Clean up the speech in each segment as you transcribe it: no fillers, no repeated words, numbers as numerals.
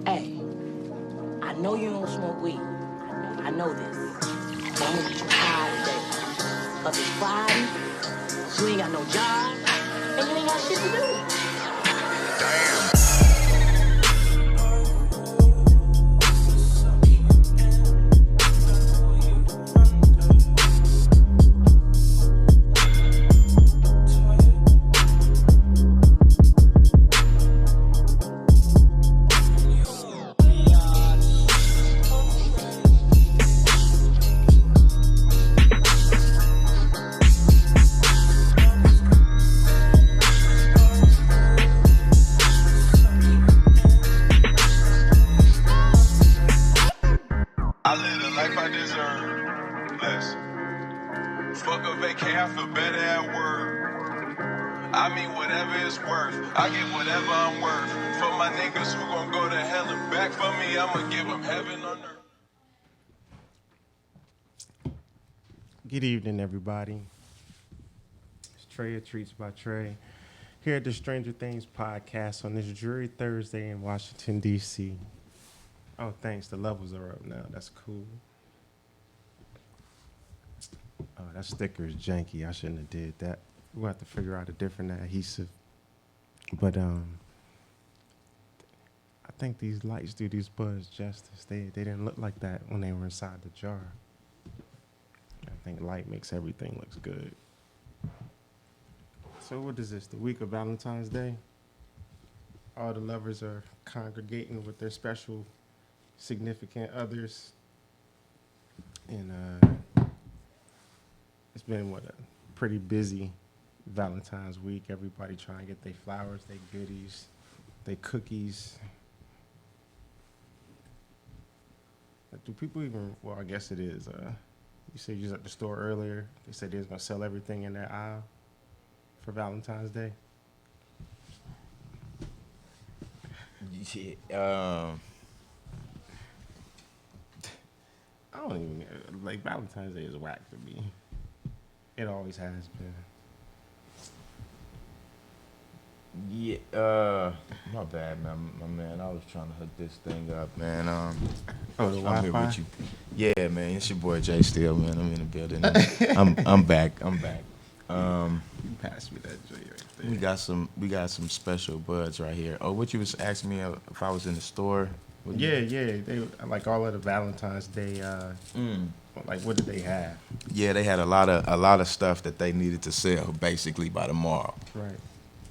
Hey, I know you don't smoke weed. I know this. But I'm gonna get you high today. Cause it's Friday, you ain't got no job, and you ain't got shit to do. I live the life I deserve. Listen, fuck a vacay, I feel better at work. I mean, whatever it's worth, I get whatever I'm worth. For my niggas who gon' go to hell and back for me, I'ma give them heaven on earth. Good evening, everybody. It's Trey of Treats by Trey here at the Stranger Things podcast on this dreary Thursday in Washington, D.C. Oh, thanks. The levels are up now. That's cool. Oh, that sticker is janky. I shouldn't have did that. We'll have to figure out a different adhesive. But I think these lights do these buds justice. They didn't look like that when they were inside the jar. I think light makes everything looks good. So what is this, the week of Valentine's Day? All the lovers are congregating with their special significant others. And it's been, a pretty busy Valentine's week. Everybody trying to get their flowers, their goodies, their cookies. Do people even, well, I guess it is, you said you was at the store earlier. They said they was going to sell everything in their aisle for Valentine's Day. Yeah, I don't even, like, Valentine's Day is whack to me. It always has been. yeah. My bad, man. My man, I was trying to hook this thing up, man. Oh, the I'm here Wi-Fi? with you. Yeah, man. It's your boy Jay Steele, man. I'm in the building. I'm back. I'm back. You passed me that joint right there. We got some special buds right here. Oh, what you was asking me if I was in the store? Yeah. They like all of the Valentine's Day. Like, what did they have? Yeah, they had a lot of stuff that they needed to sell basically by tomorrow. Right.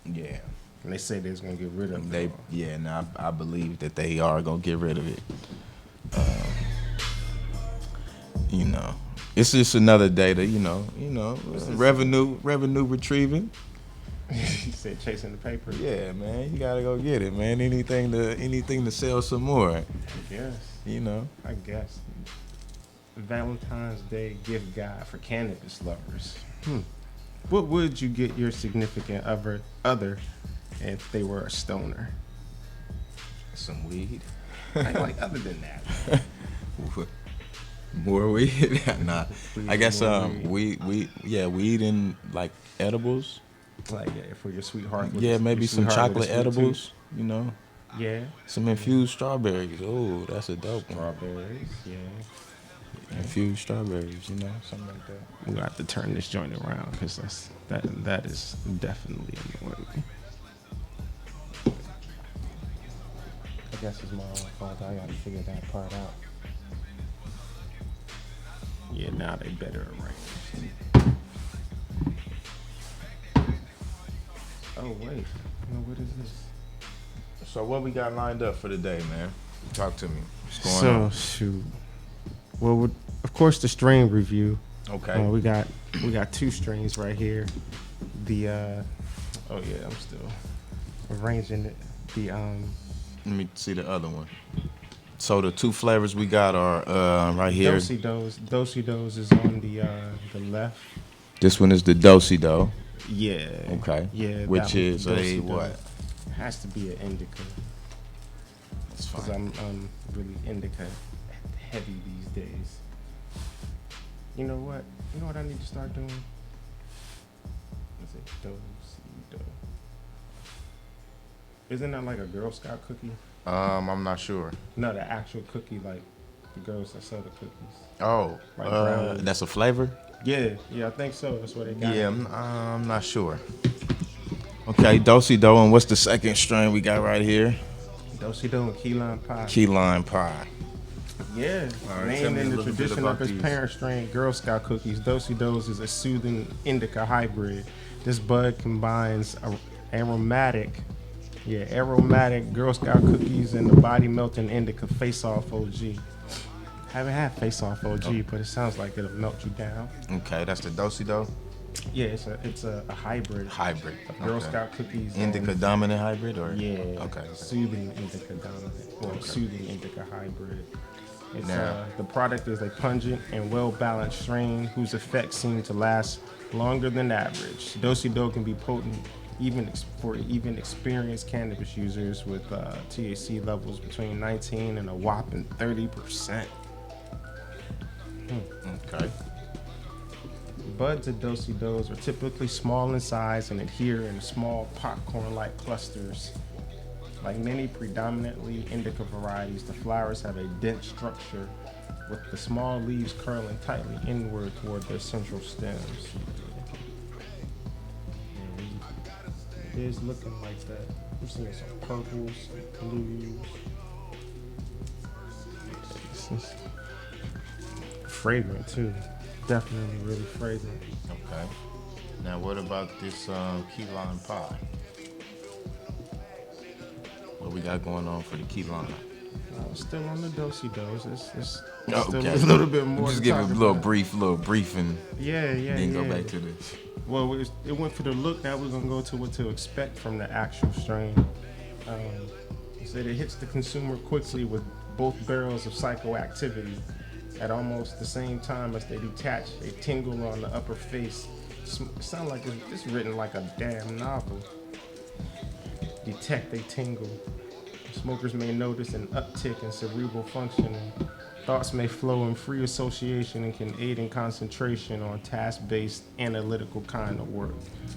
Yeah. And they say they was gonna get rid of They it. yeah, now I believe that they are gonna get rid of it. You know, it's just another day to revenue retrieving. He said chasing the paper. Yeah, man, you gotta go get it, man. Anything to sell some more. I guess. I guess. Valentine's Day gift guide for cannabis lovers. What would you get your significant other if they were a stoner? Some weed. Like other than that. More weed? Nah. I guess weed. weed and like edibles. Like for your sweetheart. Yeah, maybe some chocolate sweet edibles, tooth. Yeah. Some infused strawberries. Oh, that's a dope one. Strawberries, yeah. Infused strawberries, something like that. We're gonna have to turn this joint around because that is definitely annoying. I guess it's my own fault. I gotta figure that part out. Yeah, now they better arranged. Oh wait, what is this? So what we got lined up for today, man? Talk to me. What's going on? Shoot. Well, of course, the strain review. Okay. We got 2 strains right here. I'm still arranging it. Let me see the other one. So the 2 flavors we got are right here. Dosey-Dos is on the left. This one is the Dosey-Do. Yeah. Okay. Yeah. Which is a Dosey-Do. what? It has to be an indica. That's Because fine. I'm really indica heavy these days. You know what? You know what I need to start doing? Is it Dosey-Do? Isn't that like a Girl Scout cookie? I'm not sure. No, the actual cookie, like the girls that sell the cookies, Oh, like brownies. that's a flavor. Yeah, yeah, I think so. That's what they got. Yeah, I'm not sure. Okay, Dosey Do, and what's the second strain we got right here? Do and key lime pie. Key lime pie. Yeah, All right, tell named me a in the little bit tradition about of its these. parent strain, Girl Scout cookies, Dos is a soothing indica hybrid. This bud combines aromatic Girl Scout cookies and the body melting indica Face Off OG. Haven't had Face Off OG, but it sounds like it'll melt you down. Okay, that's the Dosey Do Yeah, it's a hybrid. hybrid. Girl Okay. Scout cookies. Indica and, dominant hybrid, or yeah, Okay. soothing indica dominant or soothing indica hybrid. It's, Now- the product is a pungent and well-balanced strain whose effects seem to last longer than average. Dosey Do can be potent for even experienced cannabis users with THC levels between 19 and a whopping 30%. Okay. Buds of Dosey Dos are typically small in size and adhere in small popcorn-like clusters. Like many predominantly indica varieties, the flowers have a dense structure with the small leaves curling tightly inward toward their central stems. And it is looking like that. I'm seeing some purples, some blues. This is fragrant too. Definitely really fragrant. Okay. Now, what about this key lime pie? What we got going on for the key lime? Still on the Dosey Dos. It's Oh, still okay. a little bit more. Just to give it a talk little about. brief, and Yeah, then go yeah. back to this. Well, it went for the look. Now we're gonna go to what to expect from the actual strain. It said it hits the consumer quickly with both barrels of psychoactivity at almost the same time as they detach. They tingle on the upper face. It sounds like it's written like a damn novel. Detect, they tingle. Smokers may notice an uptick in cerebral functioning. Thoughts may flow in free association and can aid in concentration on task-based analytical kind of work.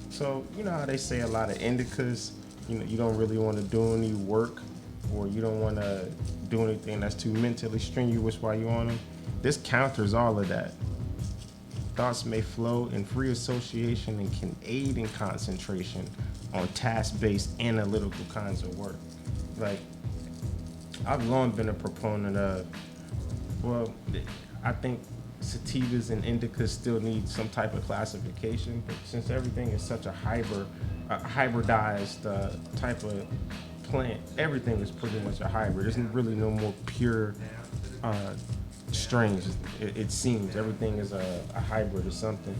So, you know how they say a lot of indicas, you don't really want to do any work, or you don't want to do anything that's too mentally strenuous while you're on them. This counters all of that. Thoughts may flow in free association and can aid in concentration on task-based analytical kinds of work. Like, I've long been a proponent of, well, I think sativas and indicas still need some type of classification, but since everything is such a hybridized type of plant, everything is pretty much a hybrid. There's really no more pure strains. It seems everything is a hybrid or something.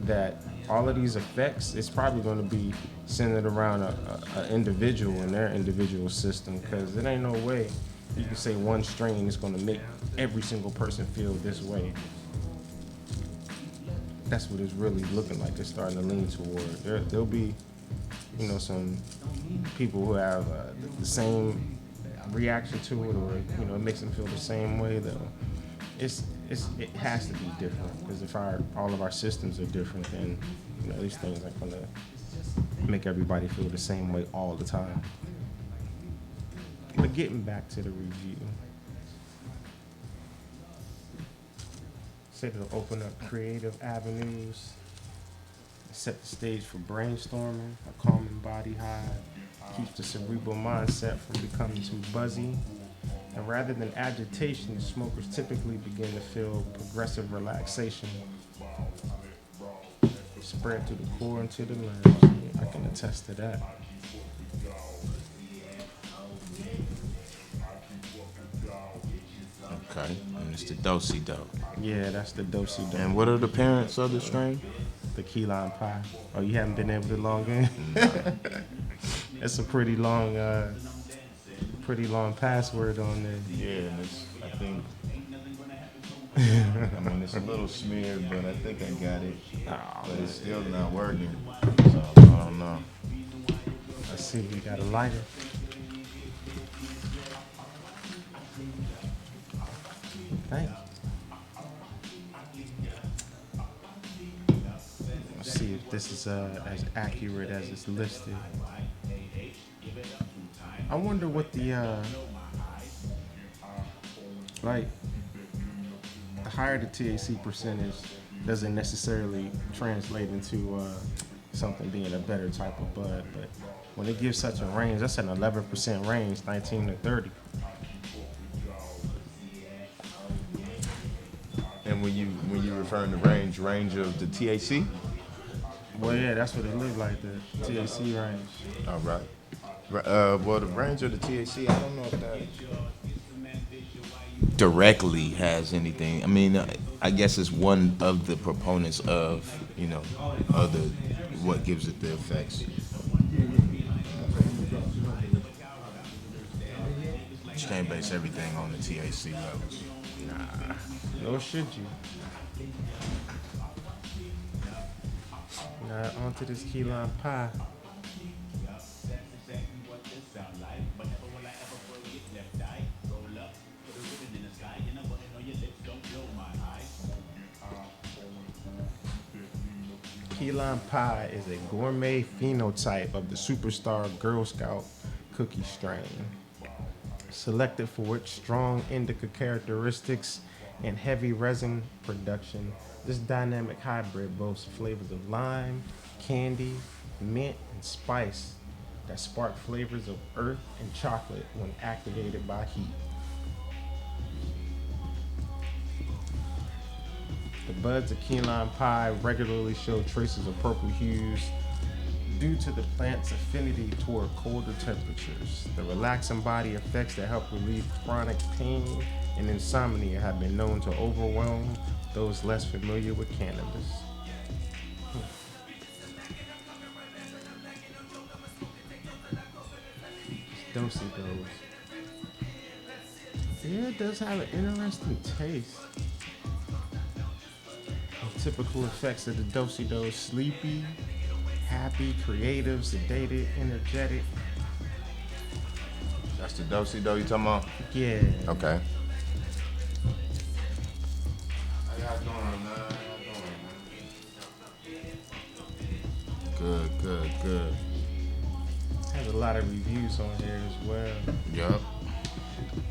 That all of these effects, it's probably going to be centered around an individual and their individual system, because it ain't no way you can say one strain is going to make every single person feel this way. That's what it's really looking like. It's starting to lean toward. There'll be, some people who have the same reaction to it, or it makes them feel the same way. Though it has to be different, because if all of our systems are different, then these things aren't going to make everybody feel the same way all the time. But getting back to the review, said it'll open up creative avenues, set the stage for brainstorming, a calming body high, keeps the cerebral mindset from becoming too buzzy. And rather than agitation, smokers typically begin to feel progressive relaxation. Spread to the core and to the limbs. I can attest to that. Okay, and it's the Dosey Do. Yeah, that's the Dosey Do. And what are the parents of the strain? The key lime pie. Oh, you haven't been able to log in? It's a pretty long password on there. Yeah, and I think. It's a little smeared, but I think I got it. But it's still not working, so I don't know. Let's see, we got a lighter. Thank you. Let's see if this is as accurate as it's listed. I wonder what the Like, the higher the THC percentage doesn't necessarily translate into something being a better type of bud, but when it gives such a range, that's an 11% range, 19 to 30. And when you referring to range of the THC? Well, yeah, that's what it looked like, the THC range. All right. Well, the range of the THC, I don't know if that directly has anything. I mean, I guess it's one of the proponents of, other what gives it the effects. You can't base everything on the THC levels. Nah, nor should you. Now, onto this key lime pie. Key lime pie is a gourmet phenotype of the superstar Girl Scout cookie strain. Selected for its strong indica characteristics and heavy resin production, this dynamic hybrid boasts flavors of lime, candy, mint, and spice that spark flavors of earth and chocolate when activated by heat. The buds of key lime pie regularly show traces of purple hues due to the plant's affinity toward colder temperatures. The relaxing body effects that help relieve chronic pain and insomnia have been known to overwhelm those less familiar with cannabis. Do-si-dos. Yeah, it does have an interesting taste. Typical effects of the do-si-do: sleepy, happy, creative, sedated, energetic. That's the do-si-do you talking about? Yeah. Okay. How y'all doing, man? Good. Has a lot of reviews on here as well. Yup.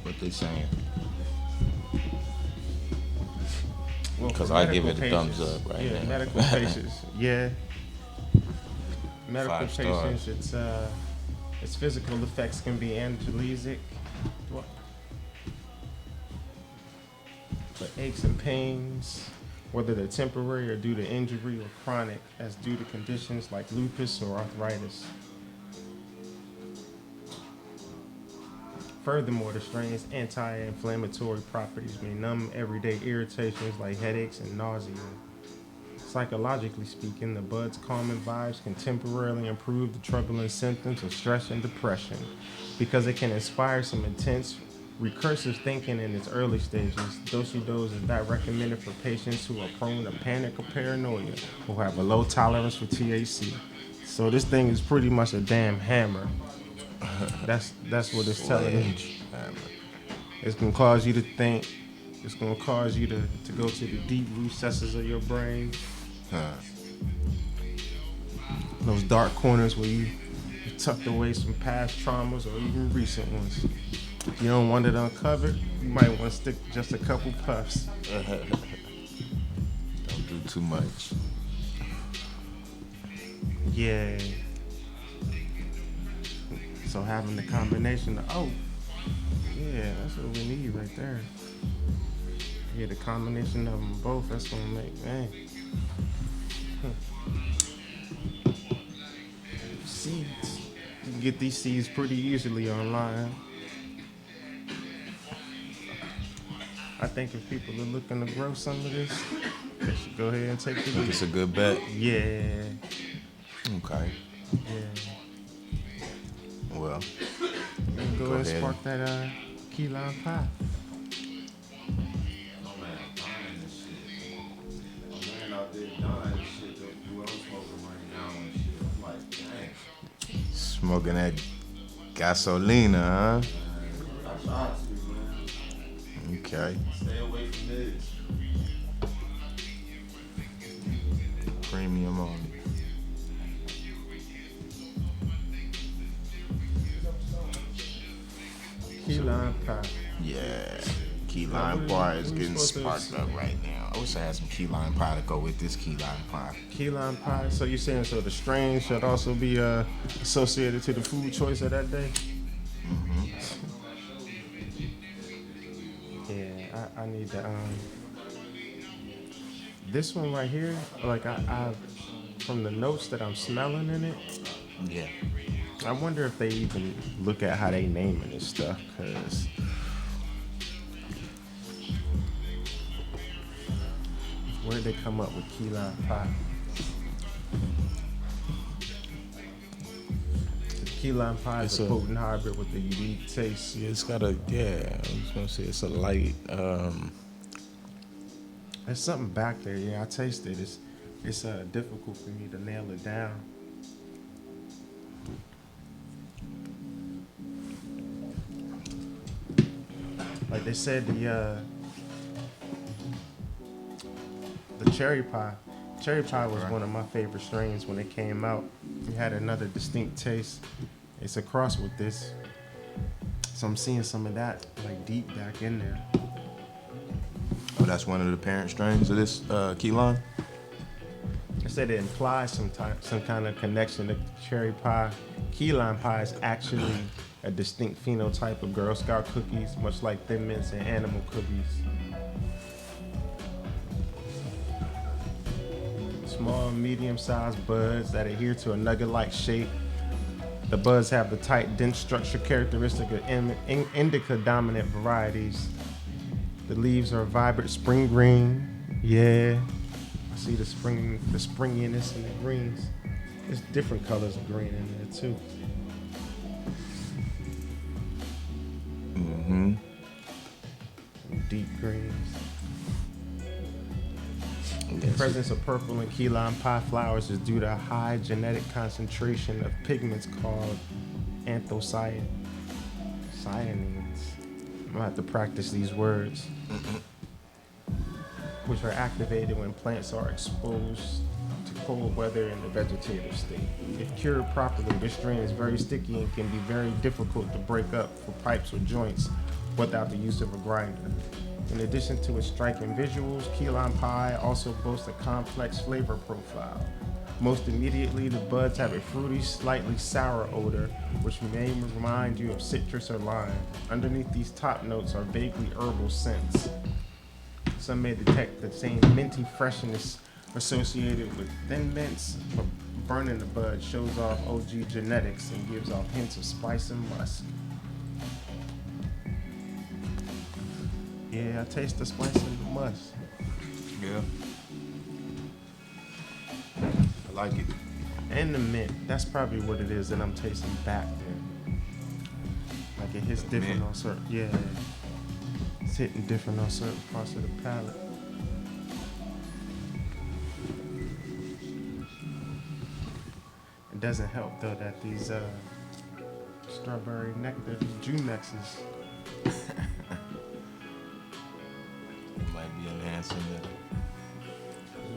What they saying? Because I give it a thumbs up right now. Medical patients. Yeah. Medical 5 stars. patients, its physical effects can be analgesic. For aches and pains, whether they're temporary or due to injury or chronic, as due to conditions like lupus or arthritis. Furthermore, the strain's anti-inflammatory properties may numb everyday irritations like headaches and nausea. Psychologically speaking, the bud's calming vibes can temporarily improve the troubling symptoms of stress and depression because it can inspire some intense, recursive thinking in its early stages. Do-si-dos is not recommended for patients who are prone to panic or paranoia or have a low tolerance for THC. So this thing is pretty much a damn hammer. That's what it's telling me. It's gonna cause you to think. It's gonna cause you to go to the deep recesses of your brain. Those dark corners where you tucked away some past traumas or even recent ones. If you don't want it uncovered, you might want to stick just a couple puffs. Don't do too much. Yeah. So having the combination of, yeah, that's what we need right there. Yeah, the combination of them both, that's gonna make, man. Seeds. You can get these seeds pretty easily online. I think if people are looking to grow some of this, they should go ahead and take the lead. It's a good bet. Yeah. Okay. Yeah. Well, Go ahead and spark that key lime pie. smoking that gasolina, huh? Okay. Stay away from this. Premium on it. Key lime pie. Yeah. key lime pie is getting sparked up right now. I wish I had some key lime pie to go with this key lime pie. Key lime pie. So you're saying so the strain should also be associated to the food choice of that day? Mm-hmm. Yeah, I need to. This one right here, like I from the notes that I'm smelling in it. Yeah. I wonder if they even look at how they naming this stuff, cause where did they come up with key lime pie? Key lime pie is a potent hybrid with a unique taste. Yeah, it's got a, I was gonna say it's a light, There's something back there, yeah, I taste it. It's difficult for me to nail it down. Like they said, the cherry pie was one of my favorite strains when it came out. It had another distinct taste. It's a cross with this, so I'm seeing some of that like deep back in there. Oh, that's one of the parent strains of this key lime? I said it implies some kind of connection to cherry pie. Key lime pie is actually a distinct phenotype of Girl Scout cookies, much like Thin Mints and animal cookies. Small, medium-sized buds that adhere to a nugget-like shape. The buds have the tight, dense structure characteristic of indica-dominant varieties. The leaves are vibrant spring green. Yeah, I see the springiness in the greens. There's different colors of green in there too. Mm-hmm. Some deep greens. The Yes. presence of purple in key lime pie flowers is due to a high genetic concentration of pigments called anthocyanins. I'm gonna have to practice these words. Which are activated when plants are exposed to cold weather in the vegetative state. If cured properly, this strain is very sticky and can be very difficult to break up for pipes or joints without the use of a grinder. In addition to its striking visuals, key lime pie also boasts a complex flavor profile. Most immediately, the buds have a fruity, slightly sour odor, which may remind you of citrus or lime. Underneath these top notes are vaguely herbal scents. Some may detect the same minty freshness associated with Thin Mints, but burning the bud shows off OG genetics and gives off hints of spice and musk. Yeah, I taste the spice and the musk. Yeah. I like it. And the mint, that's probably what it is that I'm tasting back there. Like it hits The different mint. on certain, yeah. It's hitting different on certain parts of the palate. It doesn't help though that these strawberry nectar, these Jumexes, It might be enhancing the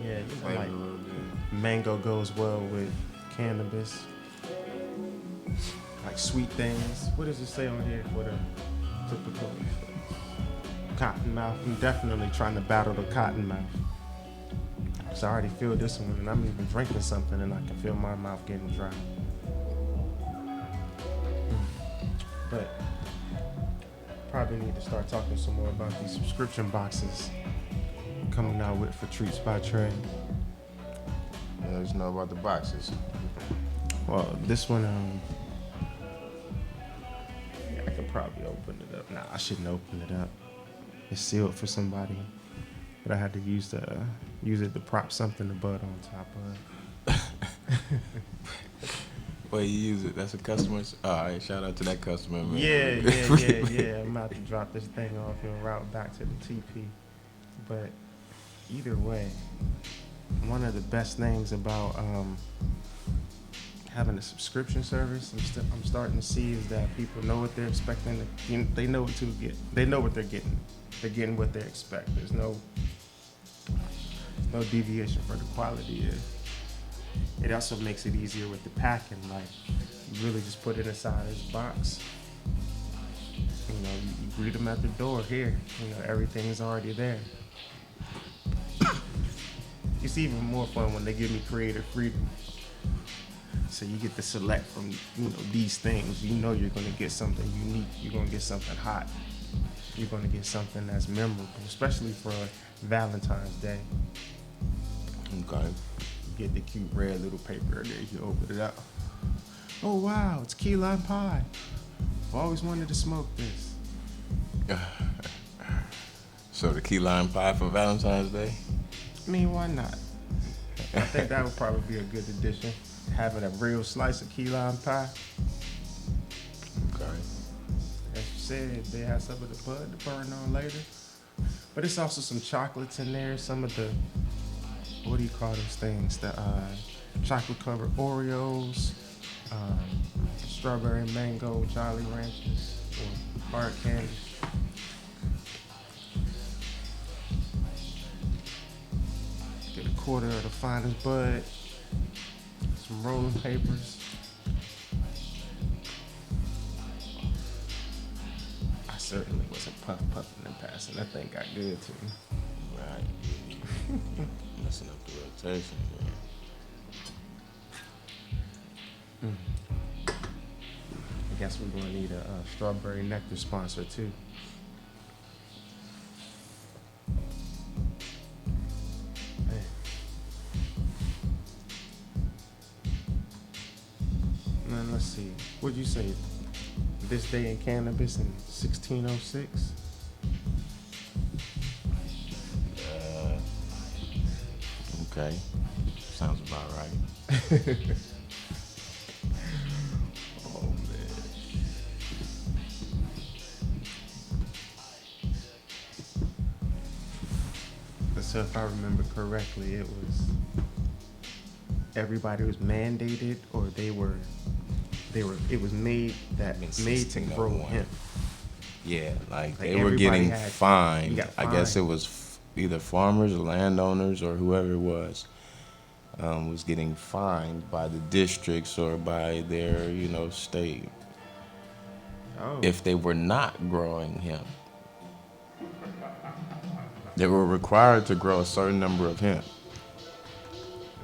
yeah, you know, flavor like a little bit. mango goes well with cannabis. Like sweet things. What does it say on here for the typical cotton mouth? I'm definitely trying to battle the cotton mouth. So I already feel this one, and I'm even drinking something, and I can feel my mouth getting dry. But probably need to start talking some more about these subscription boxes coming out with for Treats by Trey. Yeah, just know about the boxes. Well, this one, yeah, I could probably open it up. Nah, I shouldn't open it up. It's sealed for somebody, but I had to use it to prop something to bud on top of. Well, you use it. That's a customer. All right, shout out to that customer, man. Yeah. I'm about to drop this thing off en route back to the TP. But either way, one of the best things about having a subscription service, I'm starting to see is that people know what they're expecting. They know what to get. They know what they're getting. They're getting what they expect. There's no deviation for the quality. It also makes it easier with the packing. Like, you really just put it inside this box. You greet them at the door here. Everything's already there. It's even more fun when they give me creative freedom. So you get to select from these things. You're gonna get something unique. You're gonna get something hot. You're gonna get something that's memorable, especially for Valentine's Day. Okay. You get the cute red little paper there. You open it up. Oh wow, it's key lime pie. I've always wanted to smoke this. So the key lime pie for Valentine's Day? I mean, why not? I think that would probably be a good addition. Having a real slice of key lime pie. Okay. As you said, they have some of the bud to burn on later. But it's also some chocolates in there. Some of the, what do you call those things? The chocolate covered Oreos, strawberry mango Jolly Ranchers, or hard candy. Get a quarter of the finest bud. Some rolling papers. I certainly wasn't puffing and passing. That thing got good to me. Right. Messing up the rotation, man. I guess we're going to need a strawberry nectar sponsor too. Man. Man, let's see. What'd you say? This day in cannabis in 1606? Okay. Sounds about right. Oh man. So if I remember correctly, it was everybody was mandated, or it was made to grow 1601. hemp. Yeah, like they were everybody getting had- fined. you got I guess it fined. was either farmers or landowners or whoever it was getting fined by the districts or by their, state Oh. if they were not growing hemp. They were required to grow a certain number of hemp.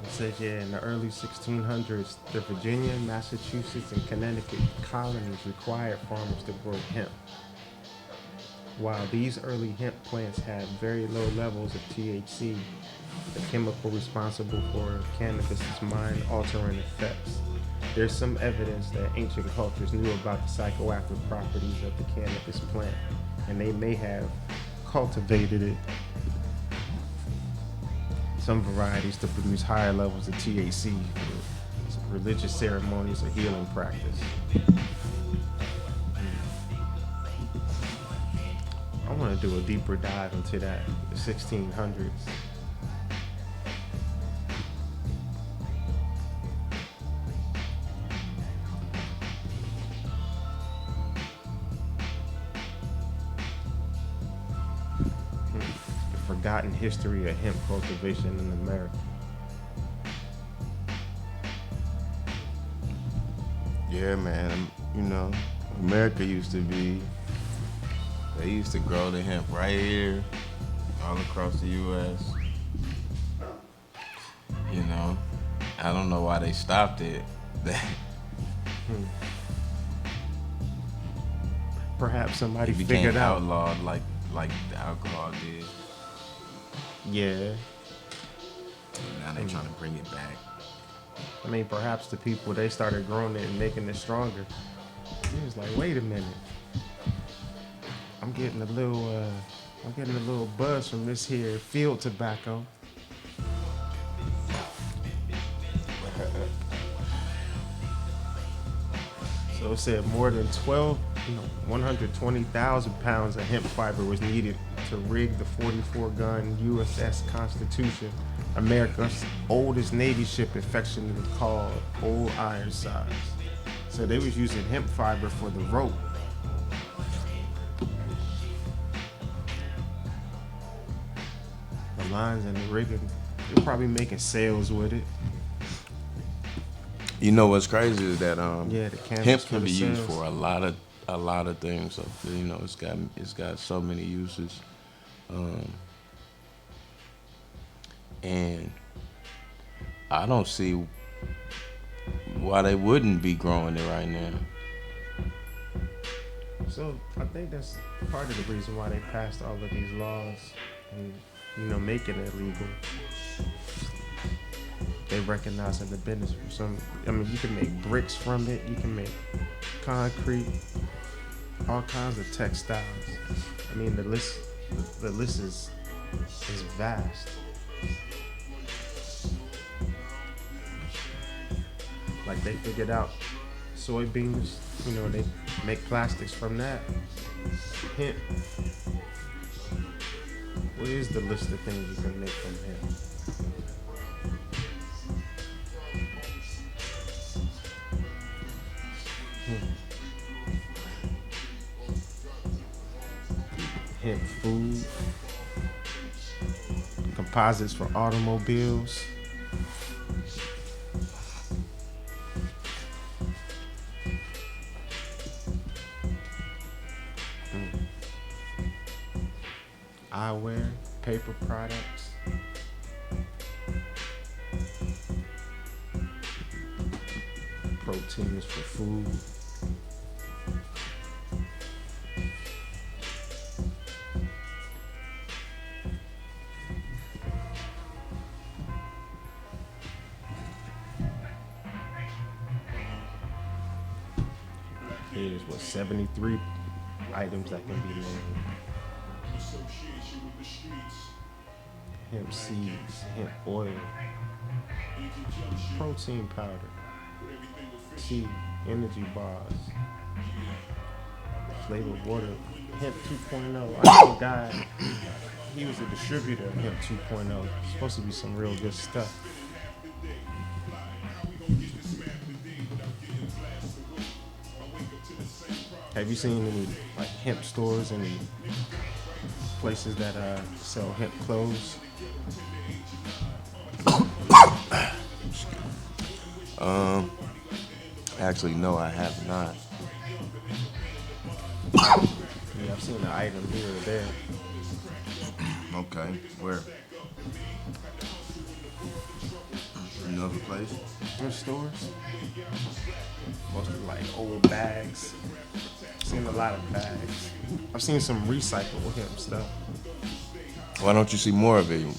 It says, in the early 1600s, the Virginia, Massachusetts, and Connecticut colonies required farmers to grow hemp. While these early hemp plants had very low levels of THC, the chemical responsible for cannabis's mind-altering effects, there's some evidence that ancient cultures knew about the psychoactive properties of the cannabis plant, and they may have cultivated it, some varieties, to produce higher levels of THC for religious ceremonies or healing practice. I want to do a deeper dive into that, the 1600s. The forgotten history of hemp cultivation in America. Yeah, man. America used to be. They used to grow the hemp right here, all across the U.S. I don't know why they stopped it. Perhaps somebody It became figured out. outlawed like the alcohol did. Yeah. Now they're trying to bring it back. I mean, perhaps the people, they started growing it and making it stronger. It was like, wait a minute. I'm getting a little buzz from this here field tobacco. So it said more than 120,000 pounds of hemp fiber was needed to rig the 44-gun USS Constitution, America's oldest Navy ship, affectionately called Old Ironsides. So they was using hemp fiber for the rope. The lines and the rigging, they're probably making sails with it. You know what's crazy is that Yeah, the canvas hemp for can the be used sails. for a lot of a lot of things. So, you know, it's got so many uses, um, and I don't see why they wouldn't be growing it right now. So I think that's part of the reason why they passed all of these laws and, you know, making it legal. They recognizing the business from some. I mean, you can make bricks from it. You can make concrete, all kinds of textiles. I mean, the list is vast. Like they figured out soybeans. You know, they make plastics from that. Hemp. What is the list of things you can make from hemp? Hemp food, composites for automobiles. Eyewear, paper products. Proteins for food. Here's what 73 items that can be made. Hemp seeds, hemp oil, protein powder, tea, energy bars, flavored water, hemp 2.0. I know a guy, he was a distributor of hemp 2.0. It's supposed to be some real good stuff. Have you seen any like hemp stores, any places that sell hemp clothes? Actually, no, I have not. Yeah, I've seen an item here or there. Okay, where? Another place? Thrift stores. Mostly like old bags. I've seen a lot of bags. I've seen some recycled hemp stuff. Why don't you see more of it? You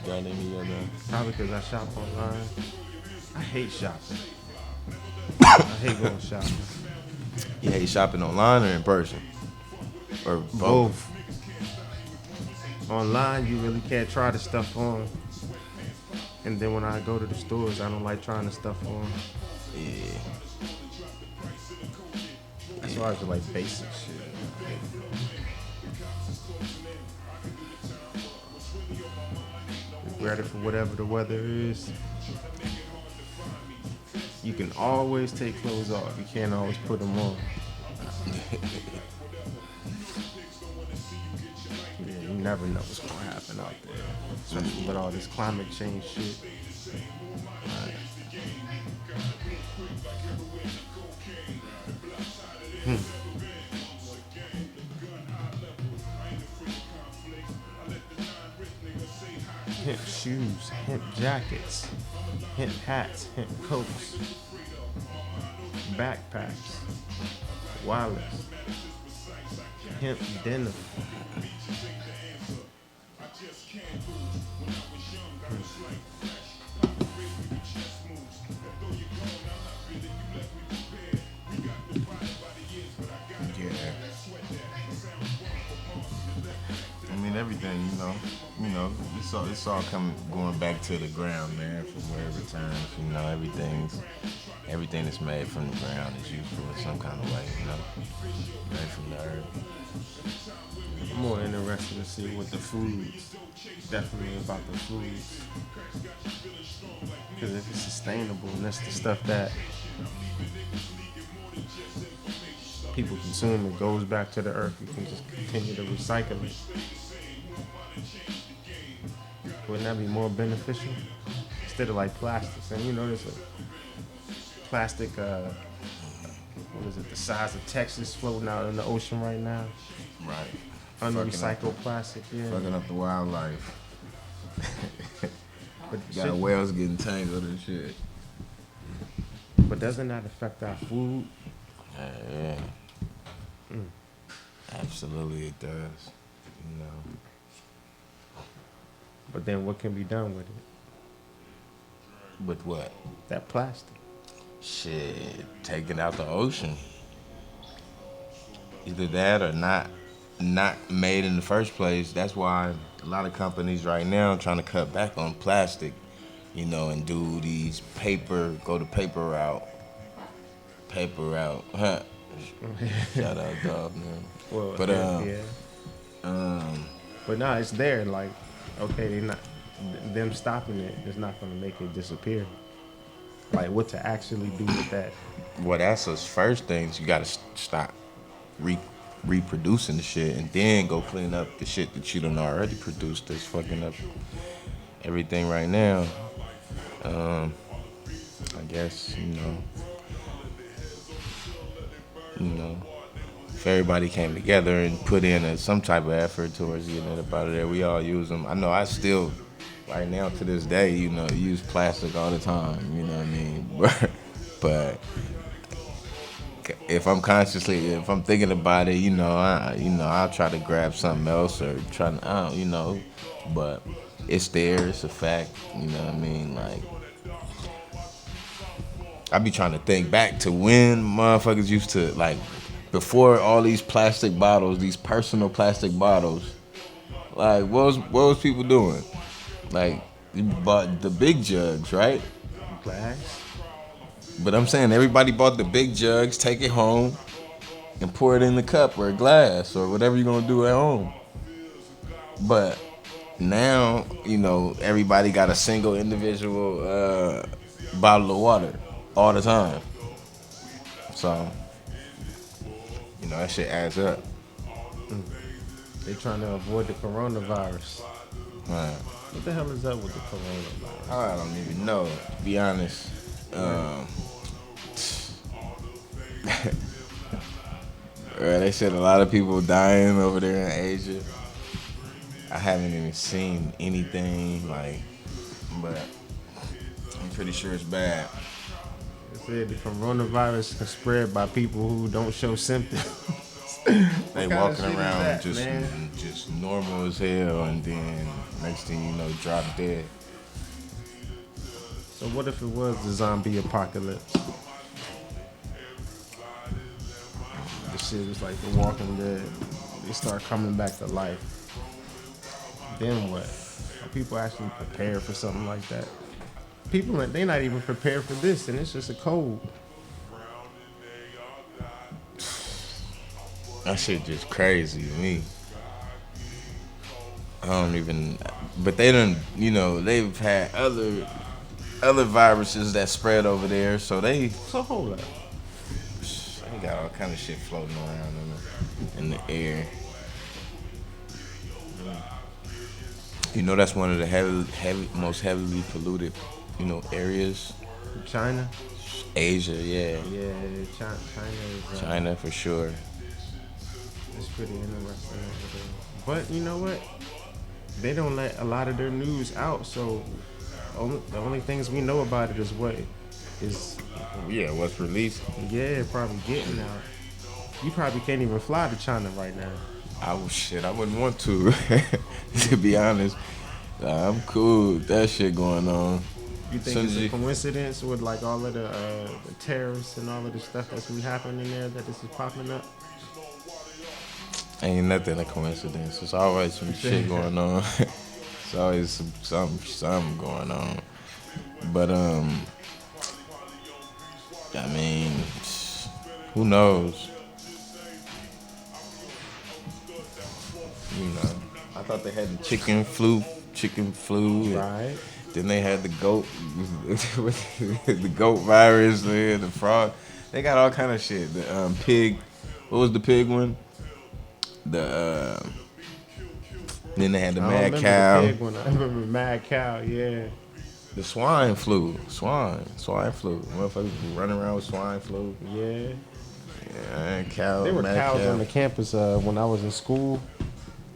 got any other? Probably because I shop online. I hate shopping. I hate going shopping. You hate shopping online or in person? Or both? Online, you really can't try the stuff on. And then when I go to the stores, I don't like trying the stuff on. Yeah. That's why I just like basic shit. Ready for whatever the weather is. You can always take clothes off. You can't always put them on. Yeah, you never know what's gonna happen out there, especially with all this climate change shit. Hemp shoes, hemp jackets, hemp hats, hemp coats, backpacks, wallets, hemp denim. Yeah. I mean everything, it's all going back to the ground, man. From where it returns, everything that's made from the ground is useful in some kind of way, made from the earth. I'm more interested to see what the foods, definitely about the foods. Because if it's sustainable and that's the stuff that people consume, it goes back to the earth. You can just continue to recycle it. Wouldn't that be more beneficial? Instead of like plastics. And there's a plastic what is it, the size of Texas floating out in the ocean right now. Right. Unrecycled plastic, yeah. Fucking up the wildlife. But Got whales getting tangled and shit. But doesn't that affect our food? Yeah. Absolutely it does. You know. But then what can be done with it? With what? That plastic. Shit. Taking out the ocean. Either that or not made in the first place. That's why a lot of companies right now are trying to cut back on plastic, you know, and do these go the paper route. Huh? Shout out, dog, man. Well, But but no, it's there. Like, okay, they not them stopping it is not gonna make it disappear. Like, what to actually do with that? well, that's the first things you gotta stop reproducing the shit, and then go clean up the shit that you done already produced that's fucking up everything right now. I guess you know, if everybody came together and put in some type of effort towards getting it up out of there, we all use them. I know I still, right now to this day, you know, use plastic all the time. You know what I mean? But if I'm thinking about it, you know, I'll try to grab something else or try to, you know, but it's there, it's a fact. You know what I mean? Like, I be trying to think back to when motherfuckers used to, like, before all these plastic bottles, these personal plastic bottles. Like, what was people doing? Like, you bought the big jugs, right? Glass. But I'm saying everybody bought the big jugs, take it home, and pour it in the cup or a glass or whatever you're gonna do at home. But now, you know, everybody got a single individual bottle of water all the time. So, you know, that shit adds up. They trying to avoid the coronavirus. Right. What the hell is up with the coronavirus? I don't even know, to be honest. They said a lot of people dying over there in Asia. I haven't even seen anything, like, but I'm pretty sure it's bad. They said the coronavirus can spread by people who don't show symptoms. They walking around just normal as hell, and then next thing you know, drop dead. So what if it was the zombie apocalypse? The shit was like The Walking Dead. They start coming back to life. Then what? Are people actually prepared for something like that? People, they not even prepared for this, and it's just a cold. That shit just crazy to me. I don't even, but they done, you know, they've had other viruses that spread over there, so So hold up. they got all kind of shit floating around in the air. You know, that's one of the most heavily polluted, you know, areas. China? Asia, yeah. Yeah, China is... China for sure. It's pretty interesting over there. But you know what? They don't let a lot of their news out, so the only things we know about it is what is... Yeah, what's released. Yeah, probably getting out. You probably can't even fly to China right now. I wouldn't want to, to be honest. I'm cool with that shit going on. You think it's a coincidence with like all of the terrorists and all of the stuff that's been happening there that this is popping up? Ain't nothing a coincidence. It's always some shit going on. It's always something going on. But I mean, who knows? You know, I thought they had the chicken flu. Right. Then they had the goat, the goat virus, the frog. They got all kind of shit. The pig. What was the pig one? Then they had the mad cow. The pig one. I remember mad cow. Yeah. The swine flu. Motherfuckers running around with swine flu. Yeah. Yeah, cow, There were mad cows cow. on the campus when I was in school.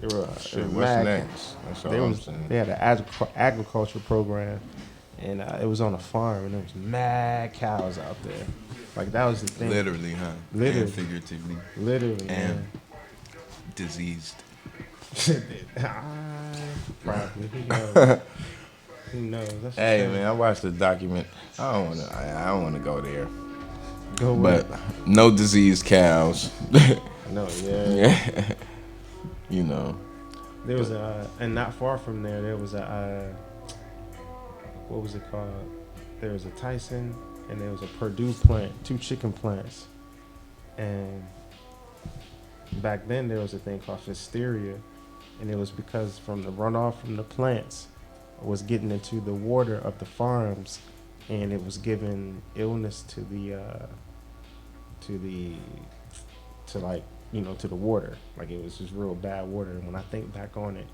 There were, Shit, what's mad next? That's all They I'm was saying. they had an agriculture program, and it was on a farm, and there was mad cows out there. Like that was the thing. Literally, huh? Literally. And figuratively. Literally, And diseased. Probably. Who knows? Who knows? That's the Hey thing. man, I watched the document. I don't want to go there. Go But away. no diseased cows. No, yeah. Yeah. You know. There was and not far from there was what was it called? There was a Tyson and there was a Purdue plant, 2 chicken plants. And back then there was a thing called hysteria, and it was because from the runoff from the plants was getting into the water of the farms, and it was giving illness to the water. Like it was just real bad water. And when I think back on it,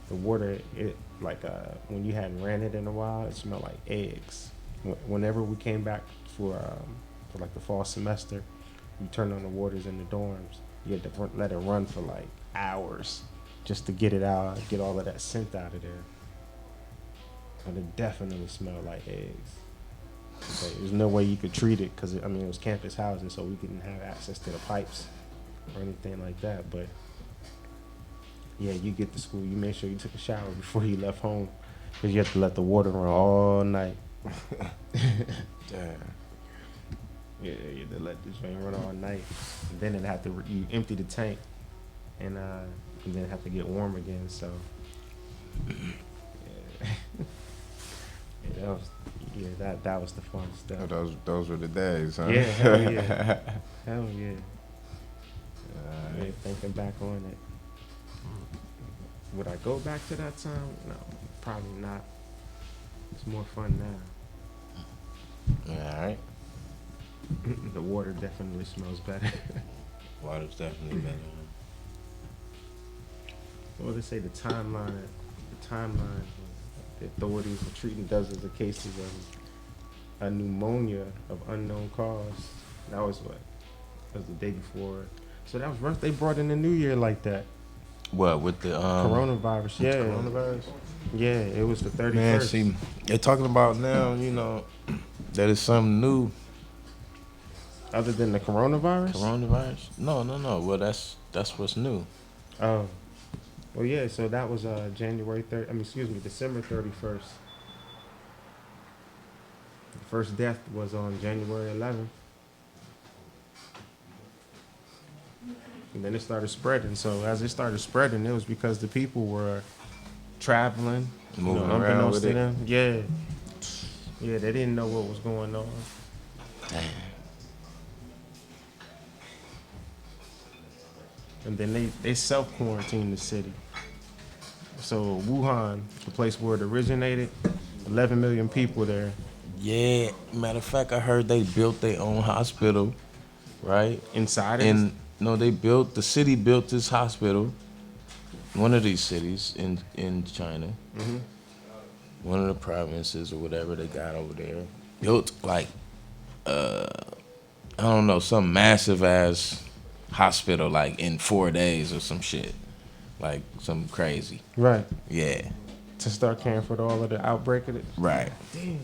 the water, it like when you hadn't ran it in a while, it smelled like eggs. Whenever we came back for like the fall semester, you turned on the waters in the dorms. You had to let it run for like hours just to get it out, get all of that scent out of there. And it definitely smelled like eggs. But there's no way you could treat it because it was campus housing, so we didn't have access to the pipes or anything like that. But yeah, you get to school, you make sure you took a shower before you left home because you have to let the water run all night. Damn. Yeah, you had to let this thing run all night. And then it had to you empty the tank and then have to get warm again. So yeah, that was the fun stuff. Oh, those were the days, huh? Yeah, hell yeah, hell yeah. Yeah, thinking back on it, would I go back to that time? No, probably not. It's more fun now. Yeah, all right. The water definitely smells better. Water's definitely better. Well, they say the timeline, the authorities are treating dozens of cases of a pneumonia of unknown cause. That was the day before. So that was rough. They brought in the new year like that. What, with the Coronavirus, yeah. coronavirus? Yeah, it was the 31st. Man, see, they're talking about now, that it's something new. Other than the coronavirus? Coronavirus? No. Well, that's what's new. Oh. Well, yeah, so that was December 31st. The first death was on January 11th. And then it started spreading. So as it started spreading, it was because the people were traveling, Moving around unbeknownst with to it. them. Yeah. Yeah, they didn't know what was going on. Damn. And then they self-quarantined the city. So Wuhan, the place where it originated, 11 million people there. Yeah, matter of fact, I heard they built their own hospital, right? Inside of it? No, the city built this hospital, one of these cities in China, one of the provinces or whatever they got over there, built like, I don't know, some massive ass hospital like in 4 days or some shit, like some crazy. Right. Yeah. To start caring for all of the outbreak of it. Right. Damn.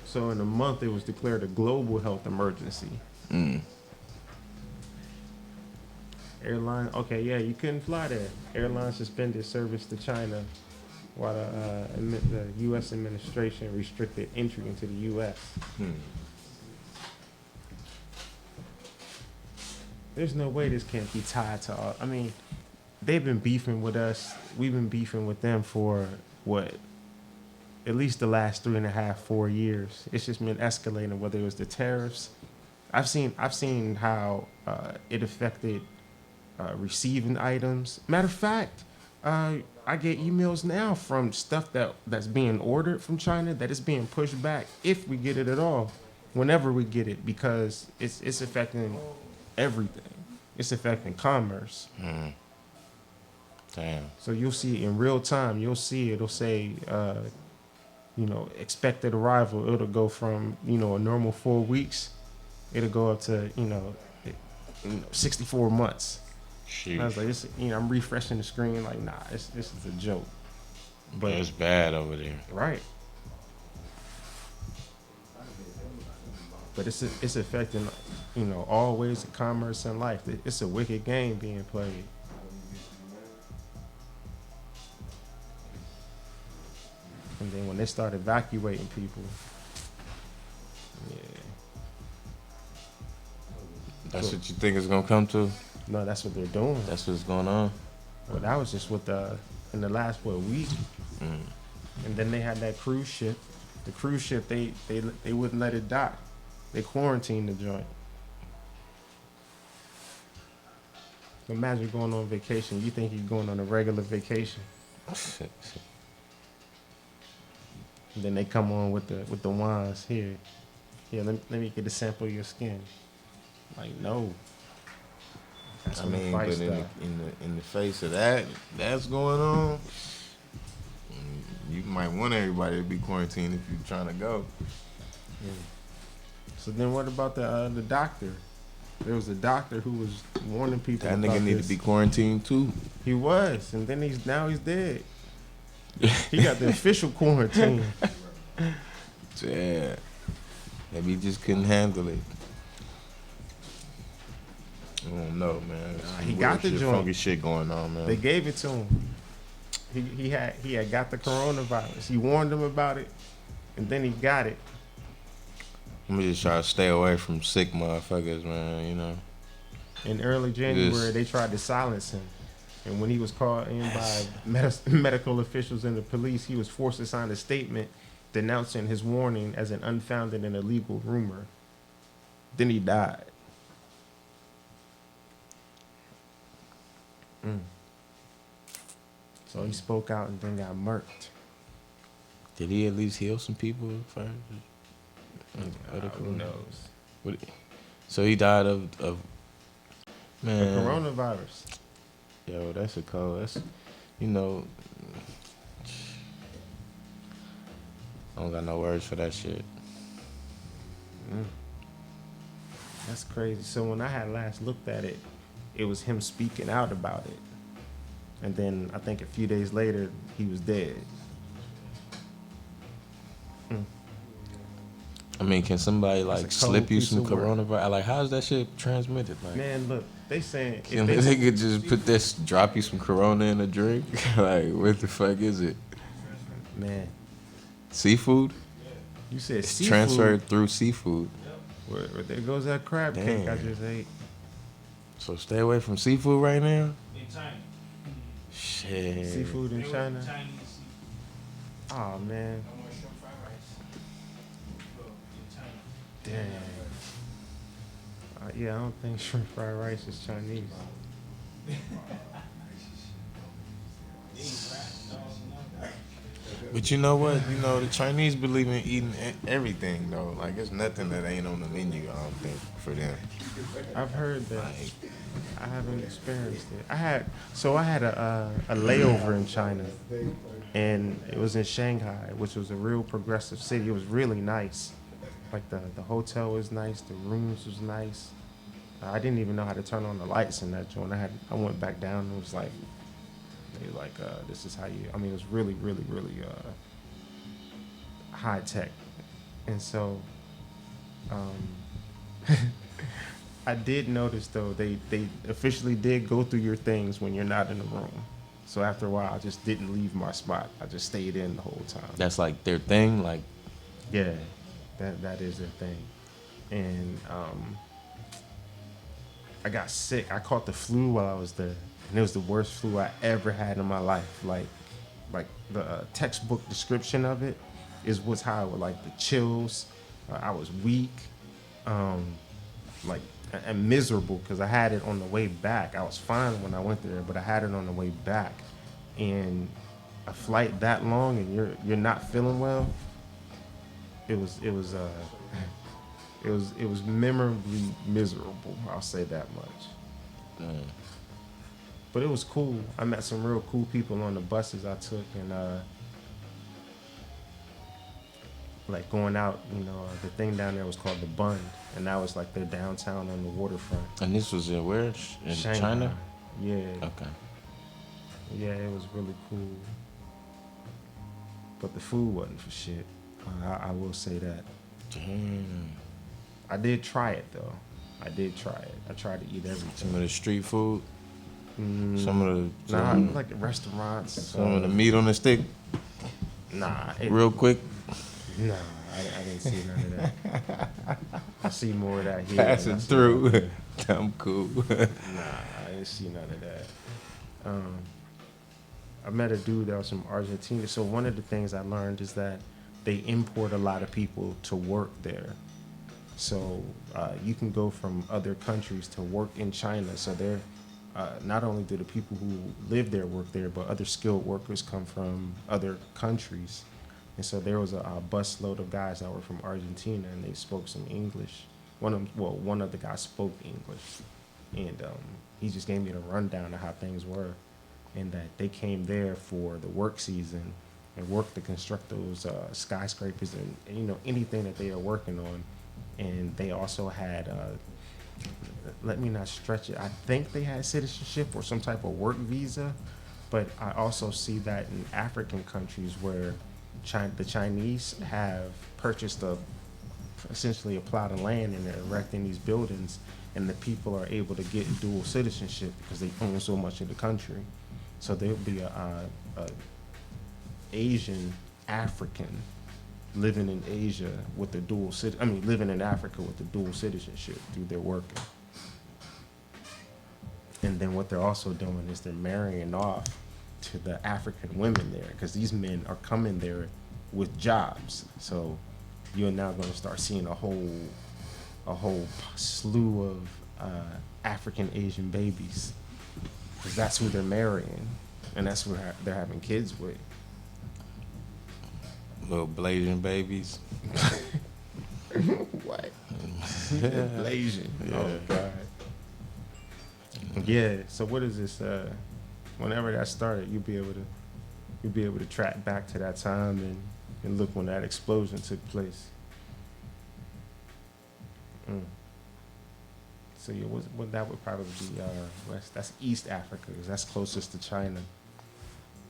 So in a month, it was declared a global health emergency. Airline, okay, yeah, you couldn't fly there. Airlines suspended service to China while the U.S. administration restricted entry into the U.S. There's no way this can't be tied to all. I mean, they've been beefing with us. We've been beefing with them for what? At least the last 3.5, 4 years. It's just been escalating, whether it was the tariffs. I've seen how it affected receiving items. Matter of fact, I get emails now from stuff that's being ordered from China that is being pushed back if we get it at all, whenever we get it, because it's affecting everything. It's affecting commerce. Damn. So you'll see in real time. You'll see it'll say expected arrival, it'll go from, a normal 4 weeks, it'll go up to, 64 months. Shoot. I was like, I'm refreshing the screen like, nah, this is a joke. But it's bad over there. right. But it's affecting, all ways of commerce and life. It's a wicked game being played. And then when they start evacuating people, yeah. That's what you think it's gonna come to? No, that's what they're doing. That's what's going on? Well, that was just in the last, week? Mm. And then they had that cruise ship. The cruise ship, they wouldn't let it dock. They quarantined the joint. Imagine going on vacation. You think you're going on a regular vacation. And then they come on with the wands here. Here, let me get a sample of your skin. Like, no. That's when the but fight in starts. in the face of that's going on, you might want everybody to be quarantined if you're trying to go. Yeah. So then what about the doctor? There was a doctor who was warning people. That about nigga need this. to be quarantined too. He was, and then he's dead. He got the official quarantine. Yeah. Maybe he just couldn't handle it. I don't know, man. He got the joint. Funky shit going on, man. They gave it to him. He had got the coronavirus. He warned them about it, and then he got it. I'm just trying to stay away from sick motherfuckers, man. In early January, they tried to silence him. And when he was called in by medical officials and the police, he was forced to sign a statement denouncing his warning as an unfounded and illegal rumor. Then he died. So he spoke out and then got murked. Did he at least heal some people first? Who knows? So he died of The man. coronavirus. Yo, that's a cold. That's I don't got no words for that shit. That's crazy. So when I had last looked at it, it was him speaking out about it. And then I think a few days later, he was dead. I mean, can somebody That's a like cold slip you piece some of work. coronavirus? Like, how's that shit transmitted? Like, Man, look, they saying can they could just put this, drop you some Corona in a drink? Like, what the fuck is it? Man, Seafood? you said It's seafood. transferred through seafood. Where there goes that crab cake I Damn. just ate. So stay away from seafood right now. In China. Shit. Seafood in China. Chinese seafood. Oh man, No more shrimp fried rice. In China. damn. Yeah, I don't think shrimp fried rice is Chinese. But you know what? The Chinese believe in eating everything, though. Like, there's nothing that ain't on the menu, I don't think, for them. I've heard that. I haven't experienced it. I had a layover in China, and it was in Shanghai, which was a real progressive city. It was really nice. Like the hotel was nice, the rooms was nice. I didn't even know how to turn on the lights in that joint. I went back down and it was like, they were like, this is how you. I mean, it was really, really, really high tech, and so. I did notice though they officially did go through your things when you're not in the room. So after a while, I just didn't leave my spot. I just stayed in the whole time. That's like their thing. Like, Yeah, that is their thing. And I got sick. I caught the flu while I was there, and it was the worst flu I ever had in my life. Like the textbook description of it was how I would like the chills. I was weak, and miserable because I had it on the way back. I was fine when I went there, but I had it on the way back. And a flight that long and you're not feeling well, it was memorably miserable. I'll say that much. But it was cool. I met some real cool people on the buses I took, and like going out, the thing down there was called the Bund, and that was like their downtown on the waterfront. And this was in where? In Shanghai. China? Yeah. Okay. Yeah, it was really cool. But the food wasn't for shit. I will say that. Damn. I did try it though. I did try it. I tried to eat everything. Some of the street food. Mm, Some of the. Nah, Some, like restaurants. some of the meat on the stick. Nah. Real quick. Nah, I didn't see none of that. I see more of that here. Passing through. I'm cool. Nah, I didn't see none of that. I met a dude that was from Argentina. So one of the things I learned is that they import a lot of people to work there. So you can go from other countries to work in China. So they're not only do the people who live there work there, but other skilled workers come from other countries. And so there was a busload of guys that were from Argentina, and they spoke some English. One of the guys spoke English, and he just gave me the rundown of how things were, and that they came there for the work season and worked to construct those skyscrapers and anything that they are working on. And they also had, let me not stretch it, I think they had citizenship or some type of work visa, but I also see that in African countries where the Chinese have purchased essentially a plot of land, and they're erecting these buildings, and the people are able to get dual citizenship because they own so much of the country. So there'll be a Asian African living in Asia with the living in Africa with the dual citizenship through their working. And then what they're also doing is they're marrying off to the African women there, because these men are coming there with jobs. So you're now going to start seeing a whole slew of African Asian babies, because that's who they're marrying, and that's who they're having kids with. Little blazing babies. What? Blazing. Yeah. Oh God. Yeah. So what is this? Whenever that started, you'll be able to track back to that time and look when that explosion took place. So yeah, what that would probably be west. That's East Africa, because that's closest to China.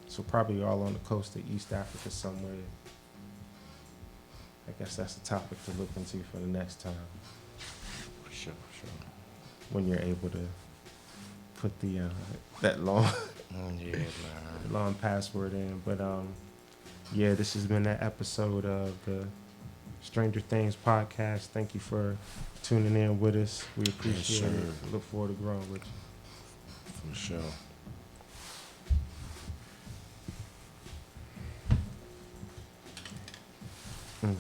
So probably all on the coast of East Africa somewhere. I guess that's a topic to look into for the next time. For sure. When you're able to put the that long Yeah, man. long password in. But yeah, this has been that episode of the Stranger Things podcast. Thank you for tuning in with us. We appreciate it. Look forward to growing with you. For sure. Mm.